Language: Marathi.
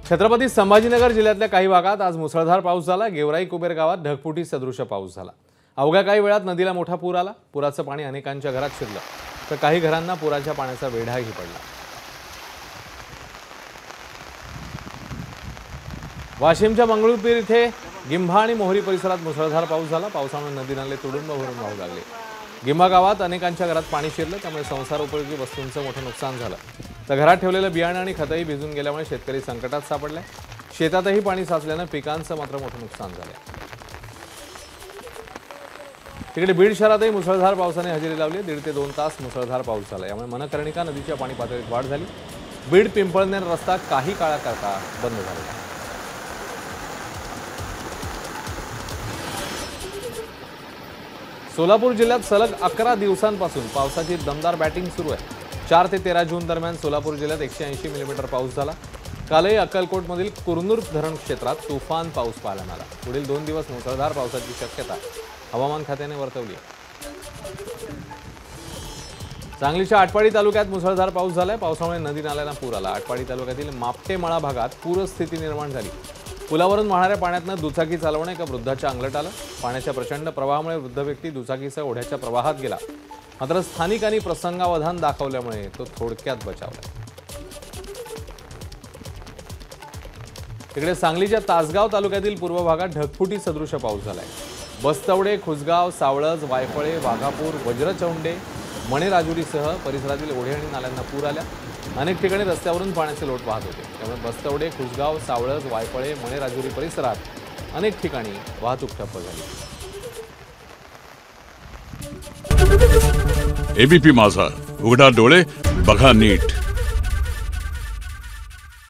छत्रपती संभाजीनगर जिल्ह्यातल्या काही भागात आज मुसळधार पाऊस झाला। गेवराई कुबेर गावात ढगफुटी सदृश पाऊस झाला। अवघ्या काही वेळात नदीला मोठा पूर आला। पुराचं पाणी अनेकांच्या घरात शिरलं, तर काही घरांना पुराच्या पाण्याचा वेढाही पडला। वाशिमच्या मंगळूरपीर इथे गिंभा आणि मोहरी परिसरात मुसळधार पाऊस झाला। पावसामुळे नदी नाले तुडुंब भरून वाहू लागले। गिंभा गावात अनेकांच्या घरात पाणी शिरलं, त्यामुळे संसार उपयोगी वस्तूंचं मोठं नुकसान झालं। तर घरात ठेवलेलं बियाणं आणि खतही भिजून गेल्यामुळे शेतकरी संकटात सापडले। शेतातही पाणी साचल्यानं पिकांचं मात्र मोठं नुकसान झालं। तिकडे बीड शहरातही मुसळधार पावसाने हजेरी लावली। 1.5 ते 2 तास मुसळधार पाऊस झाला। यामुळे मनकर्णिका नदीच्या पाणी पातळीत वाढ झाली। बीड पिंपळनेर रस्ता काही काळाकरता बंद झाला। सोलापूर जिल्ह्यात सलग 11 दिवसांपासून पावसाची दमदार बॅटिंग सुरू आहे। 4 ते 13 जून दरम्यान सोलापूर जिल्ह्यात 180 मिलीमीटर पाऊस झाला। कालही अक्कलकोटमधील कुरनूर धरण क्षेत्रात तुफान पाऊस पाहायला मिळाला। पुढील 2 दिवस मुसळधार पावसाची शक्यता हवामान खात्याने वर्तवली आहे। सांगलीच्या आटपाडी तालुक्यात मुसळधार पाऊस झालाय। पावसामुळे नदी नाल्यांना पूर आला। आटपाडी तालुक्यातील मापटेमळा भागात पूरस्थिती निर्माण झाली। पुलावरून वाहणाऱ्या पाण्यातनं दुचाकी चालवणं एका वृद्धाच्या अंगलट आलं। पाण्याच्या प्रचंड प्रवाहामुळे वृद्ध व्यक्ती दुचाकीसह ओढ्याच्या प्रवाहात गेला, मात्र स्थानिकांनी प्रसंगावधान दाखवल्यामुळे तो थोडक्यात बचावला। तिकडे सांगलीच्या तासगाव तालुक्यातील पूर्व भागात ढगफुटी सदृश पाऊस झालाय। बस्तवडे, खुसगाव, सावळज, वायफळे, वाघापूर, वज्रचौंडे, मणेराजुरीसह परिसरातील ओढे आणि नाल्यांना पूर आल्या। अनेक ठिकाणी रस्त्यावरून पाण्याचे लोट वाहत होते, त्यामुळे बस्तवडे, खुसगाव, सावळज, वायफळे, मणेराजुरी परिसरात अनेक ठिकाणी वाहतूक ठप्प झाली। एबीपी माझा, उघडा डोळे बघा नीट।